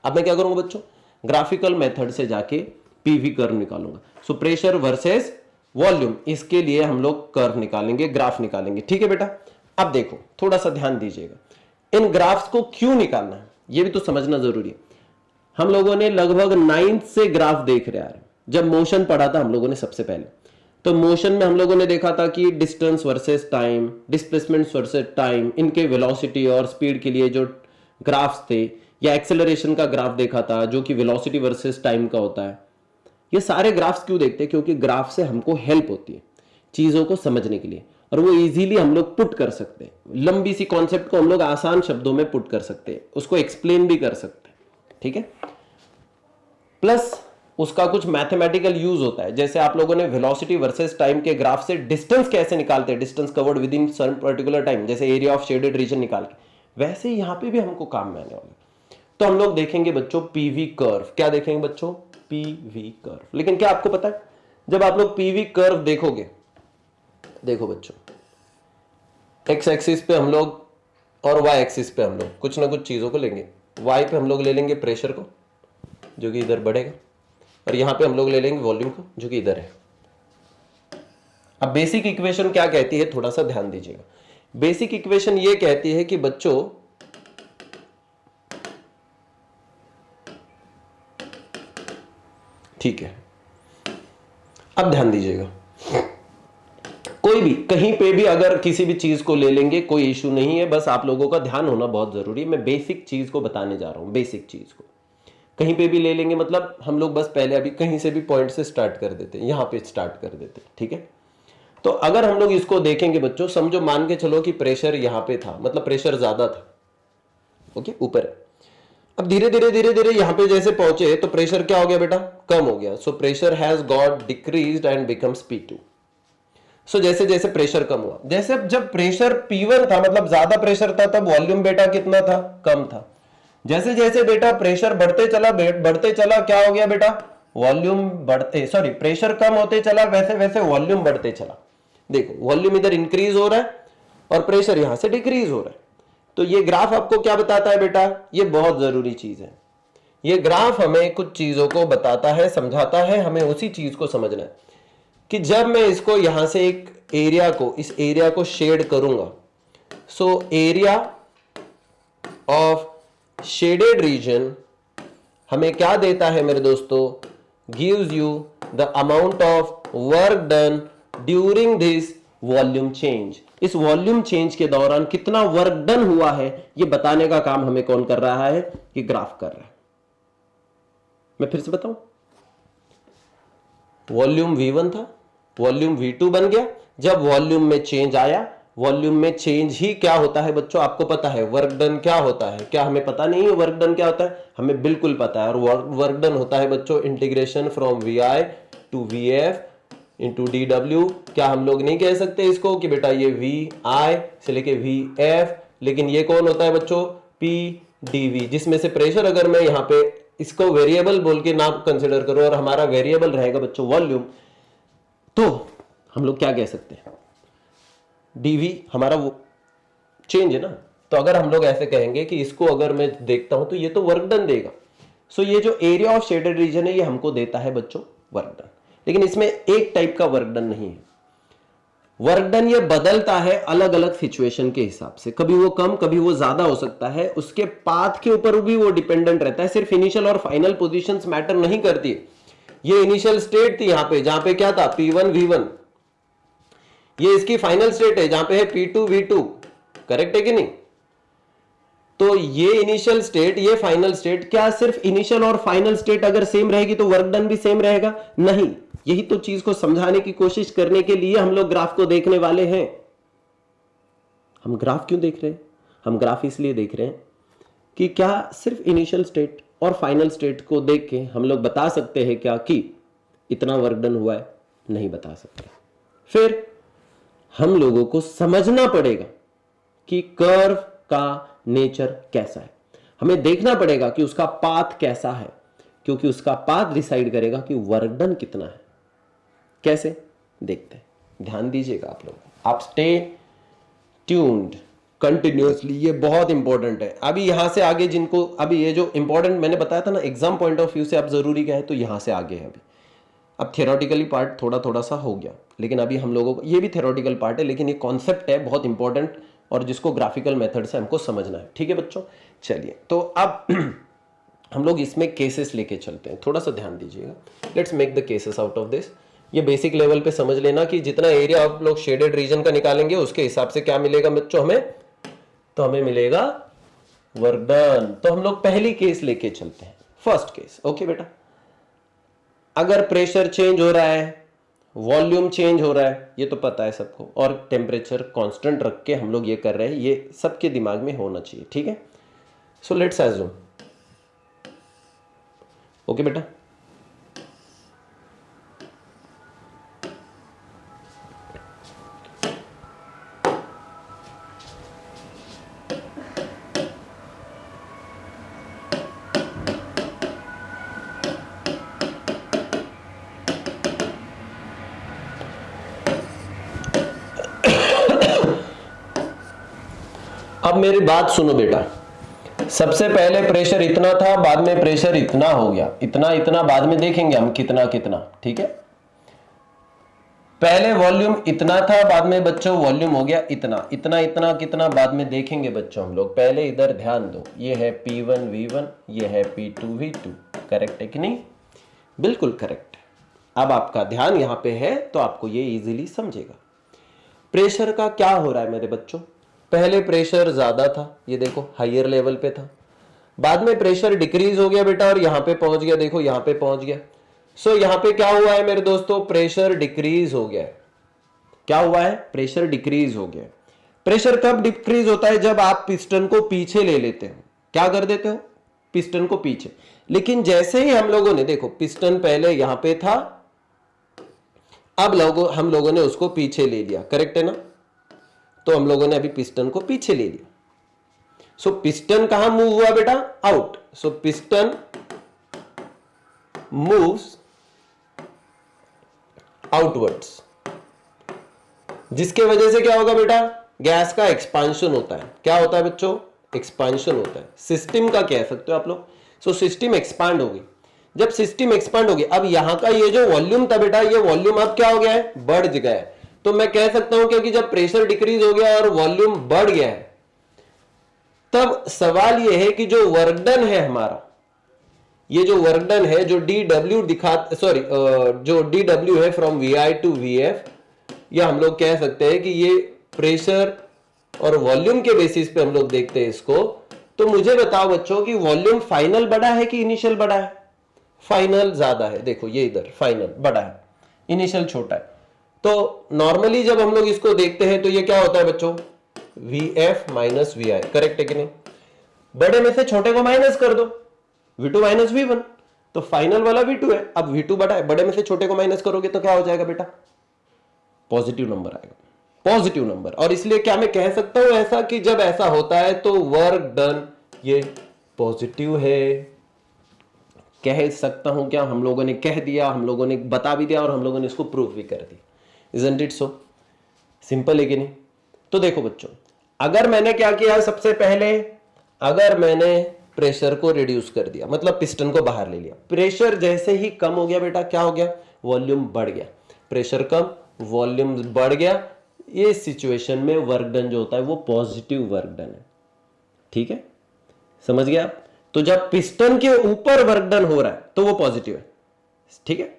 अब मैं क्या करूंगा बच्चों, ग्राफिकल मेथड से जाके पीवी कर्व निकालूंगा। सो प्रेशर वर्सेस वॉल्यूम, इसके लिए हम लोग कर्व निकालेंगे, ग्राफ निकालेंगे, ठीक है बेटा। अब देखो थोड़ा सा ध्यान दीजिएगा, इन ग्राफ्स को क्यों निकालना है ये भी तो समझना जरूरी है। हम लोगों ने लगभग 9th से ग्राफ देख रहे हैं। जब मोशन पढ़ा था हम लोगों ने सबसे पहले, तो मोशन में हम लोगों ने देखा था कि distance versus time, displacement versus time, इनके वेलोसिटी और स्पीड के लिए जो ग्राफ्स थे, या एक्सेलरेशन का ग्राफ देखा था जो कि वेलोसिटी वर्सेस टाइम का होता है। ये सारे ग्राफ्स क्यों देखते हैं, क्योंकि ग्राफ से हमको हेल्प होती है चीजों को समझने के लिए, और वो इजीली हम लोग पुट कर सकते हैं। लंबी सी कॉन्सेप्ट को हम लोग आसान शब्दों में पुट कर सकते हैं, उसको एक्सप्लेन भी कर सकते हैं, ठीक है। प्लस उसका कुछ मैथमेटिकल यूज होता है। जैसे आप लोगों ने वेलोसिटी वर्सेस टाइम के ग्राफ से डिस्टेंस कैसे निकालते हैं, distance covered with in certain particular time, जैसे एरिया ऑफ शेडेड रीजन निकाल के, वैसे यहां पे भी हमको काम में आने वाला। तो हम लोग देखेंगे बच्चों पीवी कर्व। क्या देखेंगे बच्चों, पीवी कर्व। लेकिन क्या आपको पता है, जब आप लोग पीवी कर्व देखोगे, देखो बच्चों एक्स एक्सिस पे हम लोग और वाई एक्सिस पे हम लोग कुछ ना कुछ चीजों को लेंगे। वाई पे हम लोग ले लेंगे प्रेशर को जो कि इधर बढ़ेगा, और यहां पे हम लोग ले लेंगे वॉल्यूम को जो कि इधर है। अब बेसिक इक्वेशन क्या कहती है, थोड़ा सा ध्यान दीजिएगा। बेसिक इक्वेशन ये कहती है कि बच्चों ठीक है, अब ध्यान दीजिएगा, कोई भी कहीं पे भी अगर किसी भी चीज को ले लेंगे कोई इशू नहीं है, बस आप लोगों का ध्यान होना बहुत जरूरी है। मैं बेसिक चीज को बताने जा रहा हूं, बेसिक चीज को कहीं पे भी ले लेंगे, मतलब हम लोग बस पहले अभी कहीं से भी पॉइंट से स्टार्ट कर देते हैं, यहां पे स्टार्ट कर देते हैं, ठीक है। तो अगर हम लोग इसको देखेंगे बच्चों, समझो मान के चलो कि प्रेशर यहां पे था, मतलब प्रेशर ज्यादा था, ओके, ऊपर है। अब धीरे धीरे यहां पे जैसे पहुंचे तो प्रेशर क्या हो गया बेटा, कम हो गया। So pressure has got decreased and becomes P2। सो जैसे जैसे प्रेशर कम हुआ, जैसे जब प्रेशर P1 था मतलब ज्यादा प्रेशर था, तब वॉल्यूम बेटा कितना था, कम था। जैसे जैसे बेटा प्रेशर बढ़ते चला क्या हो गया बेटा, वॉल्यूम प्रेशर कम होते चला, वैसे वैसे वॉल्यूम बढ़ते चला। देखो वॉल्यूम इधर इंक्रीज हो रहा है और प्रेशर यहां से डिक्रीज हो रहा है। तो ये ग्राफ आपको क्या बताता है बेटा, ये बहुत जरूरी चीज है। ये ग्राफ हमें कुछ चीजों को बताता है, समझाता है। हमें उसी चीज को समझना है कि जब मैं इसको यहां से एक एरिया को, इस एरिया को शेड करूंगा, so area of shaded region हमें क्या देता है मेरे दोस्तों, gives you the amount of work done during this volume change. इस वॉल्यूम चेंज के दौरान कितना वर्क डन हुआ है ये बताने का काम हमें कौन कर रहा है, ये ग्राफ कर रहा है। मैं फिर से बताऊं, वॉल्यूम V1 था, वॉल्यूम V2 बन गया। जब वॉल्यूम में चेंज आया, वॉल्यूम में चेंज ही क्या होता है बच्चों, आपको पता है वर्क डन क्या होता है? क्या हमें पता नहीं है वर्क डन क्या होता है? हमें बिल्कुल पता है। और वर्क डन होता है बच्चों integration from VI to VF into DW। क्या हम लोग नहीं कह सकते इसको कि बेटा ये VI से लेके VF, लेकिन ये कौन होता है बच्चों, PdV, जिसमें से प्रेशर अगर मैं यहाँ पे इसको वेरिएबल बोल के ना कंसिडर करो और हमारा वेरिएबल रहेगा बच्चों वॉल्यूम, तो हम लोग क्या कह सकते हैं, dV हमारा वो चेंज है ना। तो अगर हम लोग ऐसे कहेंगे कि इसको अगर मैं देखता हूं तो ये तो वर्क डन देगा। सो ये जो एरिया ऑफ शेडेड रीजन है ये हमको देता है बच्चों वर्क डन, लेकिन इसमें एक टाइप का वर्क डन नहीं है। वर्क डन ये बदलता है अलग अलग सिचुएशन के हिसाब से, कभी वो कम कभी वो ज्यादा हो सकता है, उसके पाथ के ऊपर भी वो डिपेंडेंट रहता है। सिर्फ इनिशियल और फाइनल पोजीशंस मैटर नहीं करती। ये इनिशियल स्टेट थी यहां पे, जहां पे क्या था P1 V1, ये इसकी फाइनल स्टेट है जहां पे है P2 V2, करेक्ट है कि नहीं? तो ये इनिशियल स्टेट, ये फाइनल स्टेट, क्या सिर्फ इनिशियल और फाइनल स्टेट अगर सेम रहेगी तो वर्क डन भी सेम रहेगा? नहीं। यही तो चीज को समझाने की कोशिश करने के लिए हम लोग ग्राफ को देखने वाले हैं। हम ग्राफ क्यों देख रहे हैं? हम ग्राफ इसलिए देख रहे हैं कि क्या सिर्फ इनिशियल स्टेट और फाइनल स्टेट को देख के हम लोग बता सकते हैं क्या कि इतना वर्क डन हुआ है? नहीं बता सकते। फिर हम लोगों को समझना पड़ेगा कि कर्व का नेचर कैसा है, हमें देखना पड़ेगा कि उसका पाथ कैसा है, क्योंकि उसका पाथ डिसाइड करेगा कि वर्क डन कितना है। कैसे देखते हैं, ध्यान दीजिएगा आप लोग, आप स्टे ट्यून्ड कंटिन्यूअसली, ये बहुत इंपॉर्टेंट है। अभी यहां से आगे जिनको, अभी ये जो इंपॉर्टेंट मैंने बताया था ना एग्जाम पॉइंट ऑफ व्यू से आप जरूरी क्या है, तो यहां से आगे है। अभी अब थियोरेटिकली पार्ट थोड़ा थोड़ा सा हो गया, लेकिन अभी हम लोगों को, ये भी थियोरेटिकल पार्ट है लेकिन ये कॉन्सेप्ट है बहुत इंपॉर्टेंट और जिसको ग्राफिकल मेथड से हमको समझना है। ठीक है बच्चों, चलिए तो अब हम लोग इसमें केसेस लेके चलते हैं, थोड़ा सा ध्यान दीजिएगा। Let's make the cases out of this. ये बेसिक लेवल पे समझ लेना कि जितना एरिया आप लोग शेडेड रीजन का निकालेंगे उसके हिसाब से क्या मिलेगा बच्चों हमें, तो हमें मिलेगा वर्क डन। तो हम लोग पहली केस लेके चलते हैं, फर्स्ट केस। ओके बेटा, अगर प्रेशर चेंज हो रहा है, वॉल्यूम चेंज हो रहा है, ये तो पता है सबको, और टेम्परेचर कांस्टेंट रख के हम लोग ये कर रहे हैं, ये सबके दिमाग में होना चाहिए। ठीक है, सो लेट्स अज्यूम। ओके बेटा, अब मेरी बात सुनो बेटा, सबसे पहले प्रेशर इतना था, बाद में प्रेशर इतना हो गया, इतना इतना बाद में देखेंगे हम कितना कितना। ठीक है, पहले वॉल्यूम इतना था, बाद में बच्चों वॉल्यूम हो गया इतना, इतना इतना कितना बाद में देखेंगे बच्चों हम लोग। पहले इधर ध्यान दो, ये है P1 V1, ये है P2 V2, करेक्ट है कि नहीं? बिल्कुल करेक्ट। अब आपका ध्यान यहां पे है तो आपको ये इजीली समझेगा। प्रेशर का क्या हो रहा है मेरे बच्चों, पहले प्रेशर ज्यादा था, ये देखो हायर लेवल पे था, बाद में प्रेशर डिक्रीज हो गया बेटा और यहां पे पहुंच गया, देखो यहां पे पहुंच गया। सो यहां पे क्या हुआ है मेरे दोस्तों, प्रेशर डिक्रीज हो गया है। क्या हुआ है, प्रेशर डिक्रीज हो गया। प्रेशर कब डिक्रीज होता है, जब आप पिस्टन को पीछे ले लेते हो। क्या कर देते हो, पिस्टन को पीछे। लेकिन जैसे ही हम लोगों ने, देखो पिस्टन पहले यहां पे था, अब हम लोगों ने उसको पीछे ले लिया, करेक्ट है ना? तो हम लोगों ने अभी पिस्टन को पीछे ले लिया। सो पिस्टन कहां मूव हुआ बेटा, आउट। सो पिस्टन मूव्स आउटवर्ड्स, जिसके वजह से क्या होगा बेटा, गैस का एक्सपांशन होता है। क्या होता है बच्चों, एक्सपांशन होता है। सिस्टम का कह सकते हो आप लोग। सो सिस्टम एक्सपांड होगी। जब सिस्टम एक्सपांड होगी, अब यहां का ये जो वॉल्यूम था बेटा, ये वॉल्यूम अब क्या हो गया है, बढ़ गया है। तो मैं कह सकता हूं क्योंकि जब प्रेशर डिक्रीज हो गया और वॉल्यूम बढ़ गया है, तब सवाल यह है कि जो वर्क डन है हमारा, ये जो वर्क डन है, जो डी डब्ल्यू जो डी डब्ल्यू है from V I to V F, या हम लोग कह सकते हैं कि ये प्रेशर और वॉल्यूम के बेसिस पे हम लोग देखते हैं इसको। तो मुझे बताओ बच्चों कि वॉल्यूम फाइनल बड़ा है कि इनिशियल बड़ा है? फाइनल ज्यादा है। देखो ये इधर फाइनल बड़ा है, इनिशियल छोटा है। तो नॉर्मली जब हम लोग इसको देखते हैं तो ये क्या होता है बच्चों? V F minus V I, correct है कि नहीं? बड़े में से छोटे को माइनस कर दो, V2 माइनस V1, तो फाइनल वाला V2 है। अब V2 बड़ा है, बड़े में से छोटे को माइनस करोगे तो क्या हो जाएगा बेटा? पॉजिटिव नंबर आएगा, पॉजिटिव नंबर। और इसलिए क्या मैं कह सकता हूं ऐसा कि जब ऐसा होता है तो वर्क डन ये पॉजिटिव है? कह सकता हूं क्या? हम लोगों ने कह दिया, हम लोगों ने बता भी दिया और हम लोगों ने इसको प्रूव भी कर दिया। इजंट इट सो सिंपल है कि नहीं? तो देखो बच्चों, अगर मैंने क्या किया, सबसे पहले अगर मैंने प्रेशर को रिड्यूस कर दिया, मतलब पिस्टन को बाहर ले लिया, प्रेशर जैसे ही कम हो गया बेटा, क्या हो गया? वॉल्यूम बढ़ गया। प्रेशर कम, वॉल्यूम बढ़ गया। ये सिचुएशन में वर्क डन जो होता है वो पॉजिटिव वर्क डन है। ठीक है, समझ गया आप? तो जब पिस्टन के ऊपर वर्क डन हो रहा है तो वो पॉजिटिव है। ठीक है,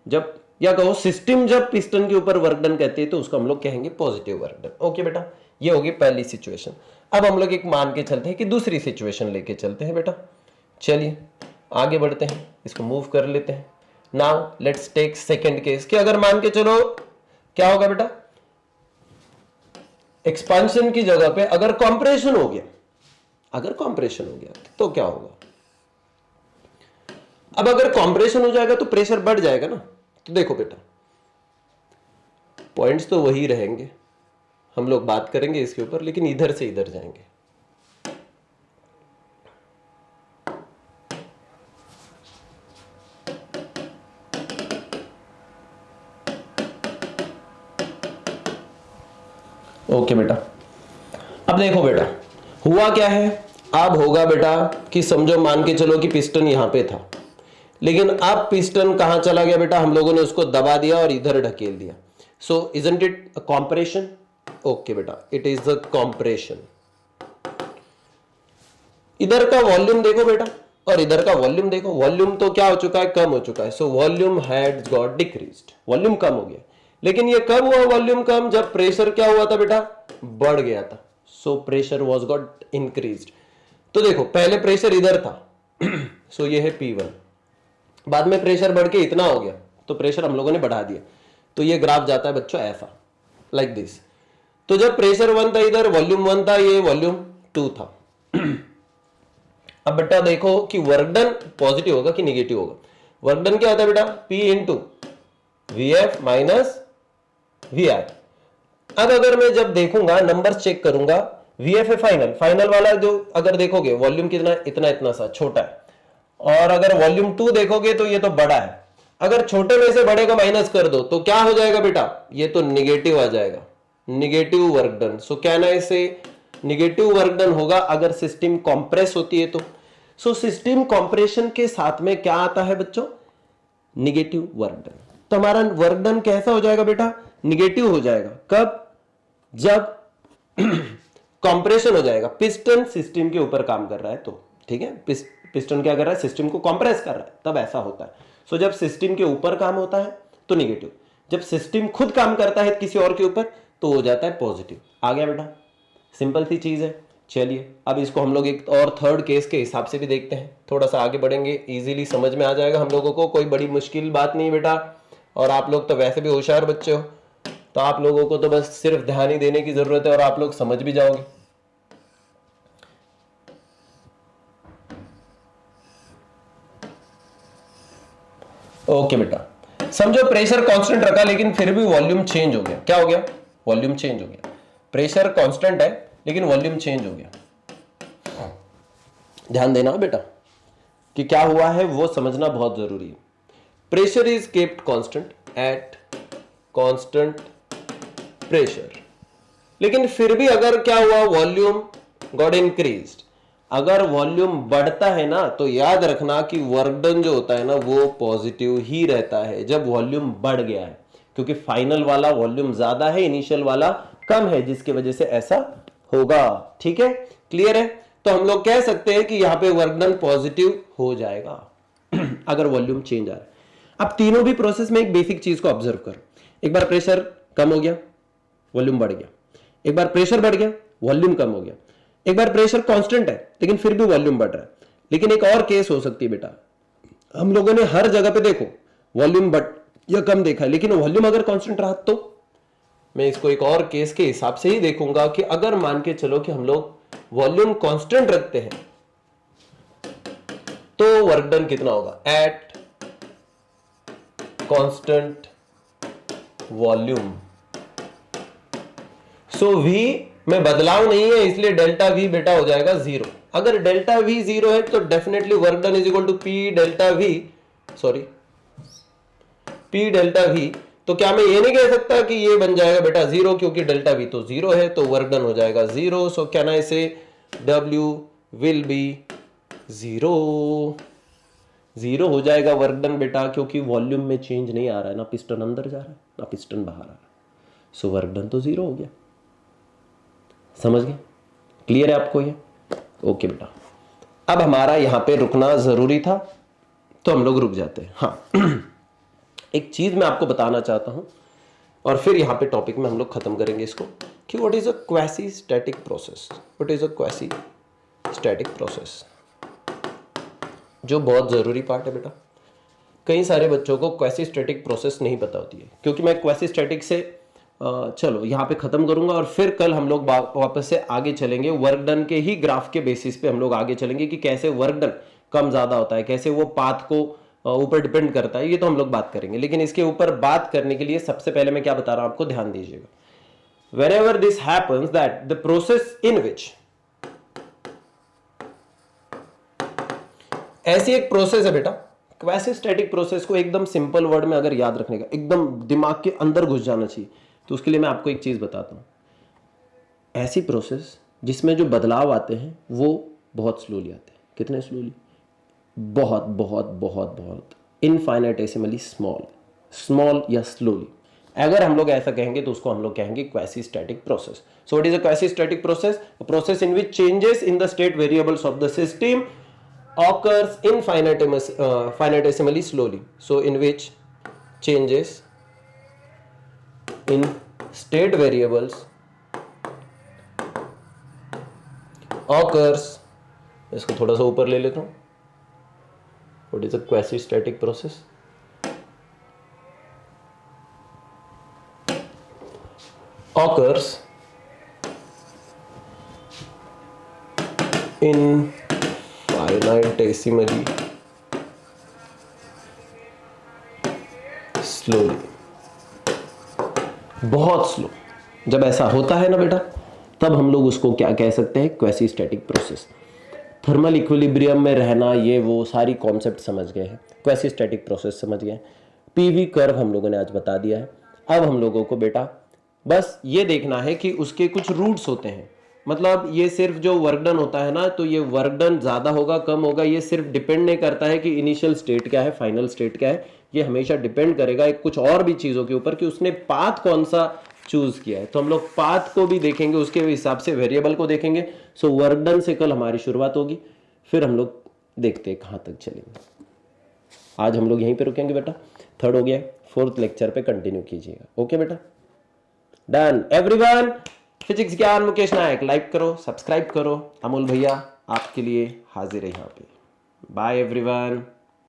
जब या कहो सिस्टम जब पिस्टन के ऊपर वर्क डन कहती है तो उसको हम लोग कहेंगे पॉजिटिव वर्क डन। ओके बेटा, ये होगी पहली सिचुएशन। अब हम लोग एक मान के चलते हैं कि दूसरी सिचुएशन लेके चलते हैं बेटा। चलिए आगे बढ़ते हैं, इसको मूव कर लेते हैं। Now let's take second case कि अगर मान के चलो क्या होगा बेटा, एक्सपांशन की जगह पे अगर कंप्रेशन हो गया, अगर कंप्रेशन हो गया तो क्या होगा? अब अगर कंप्रेशन हो जाएगा तो प्रेशर बढ़ जाएगा ना। तो देखो बेटा, पॉइंट्स तो वही रहेंगे, हम लोग बात करेंगे इसके ऊपर, लेकिन इधर से इधर जाएंगे। ओके बेटा, अब देखो बेटा हुआ क्या है। अब होगा बेटा कि समझो मान के चलो कि पिस्टन यहां पे था, लेकिन अब पिस्टन कहां चला गया बेटा? हम लोगों ने उसको दबा दिया और इधर ढकेल दिया। सो isn't it a compression? Okay बेटा, इट इज अ कॉम्प्रेशन। इधर का वॉल्यूम देखो बेटा और इधर का वॉल्यूम देखो, वॉल्यूम तो क्या हो चुका है? कम हो चुका है। So volume had got decreased, volume कम हो गया। लेकिन ये कब हुआ वॉल्यूम कम? जब प्रेशर क्या हुआ था बेटा? बढ़ गया था। So pressure was got increased. तो देखो पहले प्रेशर इधर था सो ये है P1, बाद में प्रेशर बढ़ के इतना हो गया तो प्रेशर हम लोगों ने बढ़ा दिया। तो ये ग्राफ जाता है बच्चों ऐसा, लाइक दिस। तो जब प्रेशर 1 था इधर, वॉल्यूम 1 था, ये वॉल्यूम 2 था। अब बेटा देखो कि वर्क डन पॉजिटिव होगा कि निगेटिव होगा? वर्क डन क्या होता है बेटा? P into V F minus V I. अब अगर मैं जब देखूंगा, नंबर्स चेक करूंगा, वी एफ है फाइनल, फाइनल वाला जो अगर देखोगे वॉल्यूम कितना, इतना इतना सा छोटा है, और अगर वॉल्यूम 2 देखोगे तो ये तो बड़ा है। अगर छोटे में से बड़े को माइनस कर दो तो क्या हो जाएगा बेटा? ये तो निगेटिव आ जाएगा, निगेटिव वर्क डन। सो कहना इसे निगेटिव वर्क डन होगा अगर सिस्टम कॉम्प्रेस होती है तो। सो सिस्टम कॉम्प्रेशन के साथ में क्या आता है बच्चों? Negative work done. तो हमारा वर्क डन कैसा हो जाएगा बेटा? निगेटिव हो जाएगा। कब? जब कंप्रेशन हो जाएगा, पिस्टन सिस्टम के ऊपर काम कर रहा है तो। ठीक है, पिस्टन क्या कर रहा है? सिस्टम को कंप्रेस कर रहा है, तब ऐसा होता है। सो जब सिस्टम के ऊपर काम होता है तो निगेटिव, जब सिस्टम खुद काम करता है किसी और के ऊपर तो हो जाता है पॉजिटिव। आ गया बेटा, सिंपल सी चीज है। चलिए अब इसको हम लोग एक और थर्ड केस के हिसाब से भी देखते हैं, थोड़ा सा आगे बढ़ेंगे, इजीली समझ में आ जाएगा हम लोगों को, कोई बड़ी मुश्किल बात नहीं बेटा। और आप लोग तो वैसे भी होशियार बच्चे हो, तो आप लोगों को तो बस सिर्फ ध्यान ही देने की जरूरत है और आप लोग समझ भी जाओगे। ओके बेटा, समझो प्रेशर कांस्टेंट रखा लेकिन फिर भी वॉल्यूम चेंज हो गया। क्या हो गया? वॉल्यूम चेंज हो गया। प्रेशर कांस्टेंट है लेकिन वॉल्यूम चेंज हो गया। ध्यान देना बेटा कि क्या हुआ है वो समझना बहुत जरूरी है। Pressure is kept constant at constant pressure, लेकिन फिर भी अगर क्या हुआ? Volume got increased. अगर वॉल्यूम बढ़ता है ना तो याद रखना कि वर्क डन जो होता है ना वो पॉजिटिव ही रहता है जब वॉल्यूम बढ़ गया है। क्योंकि फाइनल वाला वॉल्यूम ज्यादा है, इनिशियल वाला कम है, जिसकी वजह से ऐसा होगा। ठीक है, क्लियर है? तो हम लोग कह सकते हैं कि यहां पे वर्क डन पॉजिटिव हो जाएगा अगर वॉल्यूम चेंज आ रहा है। अब तीनों भी प्रोसेस में एक बेसिक चीज को ऑब्जर्व करो। एक बार प्रेशर कम हो गया, वॉल्यूम बढ़ गया। एक बार प्रेशर बढ़ गया, वॉल्यूम कम हो गया। एक बार प्रेशर कांस्टेंट है लेकिन फिर भी वॉल्यूम बढ़ रहा है। लेकिन एक और केस हो सकती है बेटा, हम लोगों ने हर जगह पे देखो वॉल्यूम बढ़ या कम देखा है, लेकिन वॉल्यूम अगर कांस्टेंट रहा तो मैं इसको एक और केस के हिसाब से ही देखूंगा कि अगर मान के चलो कि हम लोग वॉल्यूम कांस्टेंट रखते हैं तो वर्क डन कितना होगा at constant volume. So V में बदलाव नहीं है, इसलिए डेल्टा V बेटा हो जाएगा 0। अगर डेल्टा V 0 है तो definitely work done is equal to P delta V, sorry P delta V। तो क्या मैं ये नहीं कह सकता कि ये बन जाएगा बेटा 0, क्योंकि डेल्टा V तो 0 है, तो वर्क डन हो जाएगा 0। सो कैन आई से W विल बी 0 हो जाएगा वर्क डन बेटा, क्योंकि वॉल्यूम में चेंज नहीं आ रहा है, ना पिस्टन अंदर जा रहा है ना पिस्टन बाहर आ रहा है। सो वर्क डन तो 0 हो गया। समझ गए? क्लियर है आपको ये? ओके बेटा, अब हमारा यहां पे रुकना जरूरी था तो हम लोग रुक जाते हैं। हाँ एक चीज मैं आपको बताना चाहता हूं और फिर यहां पे टॉपिक में हम लोग खत्म करेंगे इसको कि what is a quasi static process. What is a quasi static process, जो बहुत जरूरी पार्ट है बेटा। कई सारे बच्चों को क्वासी स्टैटिक प्रोसेस नहीं पता होती है, क्योंकि मैं क्वासी स्टैटिक से चलो यहाँ पे खत्म करूंगा और फिर कल हम लोग वापस से आगे चलेंगे। वर्क डन के ही ग्राफ के बेसिस पे हम लोग आगे चलेंगे कि कैसे वर्क डन कम ज्यादा होता है, कैसे वो पाथ को ऊपर डिपेंड करता है, ये तो हम लोग बात करेंगे। लेकिन इसके ऊपर बात करने के लिए सबसे पहले मैं क्या बता रहा हूं आपको, ध्यान दीजिएगा। whenever this happens that the process in which, ऐसी एक प्रोसेस है बेटा, क्वासी स्टैटिक प्रोसेस को एकदम सिंपल वर्ड में अगर याद रखने का, एकदम दिमाग के अंदर घुस जाना चाहिए, तो उसके लिए मैं आपको एक चीज बताता हूं। ऐसी प्रोसेस जिसमें जो बदलाव आते हैं वो बहुत स्लोली आते हैं। कितने स्लोली? बहुत बहुत बहुत बहुत इनफाइनेटेसिमली स्मॉल या स्लोली। अगर हम लोग ऐसा कहेंगे तो उसको हम लोग कहेंगे quasi static process. So what is a quasi static process? A process in which changes in the state variables of the system occurs infinitesimally slowly. So in which changes in state variables occurs, इसको थोड़ा सा ऊपर ले लेता हूं। What is a quasi static process? Occurs in finitesimally slowly, बहुत स्लो। जब ऐसा होता है ना बेटा, तब हम लोग उसको क्या कह सकते हैं? Quasi static process. Thermal equilibrium में रहना, ये वो सारी कॉन्सेप्ट समझ गए हैं, क्वासी स्टैटिक प्रोसेस समझ गए। पीवी कर्व हम लोगों ने आज बता दिया है। अब हम लोगों को बेटा बस ये देखना है कि उसके कुछ रूट्स होते हैं। मतलब ये सिर्फ जो वर्क डन होता है ना, तो ये वर्क डन ज्यादा होगा कम होगा, ये सिर्फ डिपेंड नहीं करता है कि इनिशियल स्टेट क्या है फाइनल स्टेट क्या है। ये हमेशा डिपेंड करेगा एक कुछ और भी चीजों के ऊपर कि उसने पाथ कौन सा चूज किया है। तो हम लोग पाथ को भी देखेंगे, उसके हिसाब से वेरिएबल को देखेंगे। सो वर्क डन से कल हमारी शुरुआत होगी, फिर हम लोग देखते हैं कहां तक चलेंगे। आज हम लोग यहीं पे रुकेंगे बेटा, 3rd हो गया, 4th लेक्चर पे कंटिन्यू कीजिएगा। ओके बेटा, done everyone. Physics Gyan Mukesh Nayak like करो, सब्सक्राइब करो। अमोल भैया आपके लिए हाजिर है यहाँ पे। Bye everyone.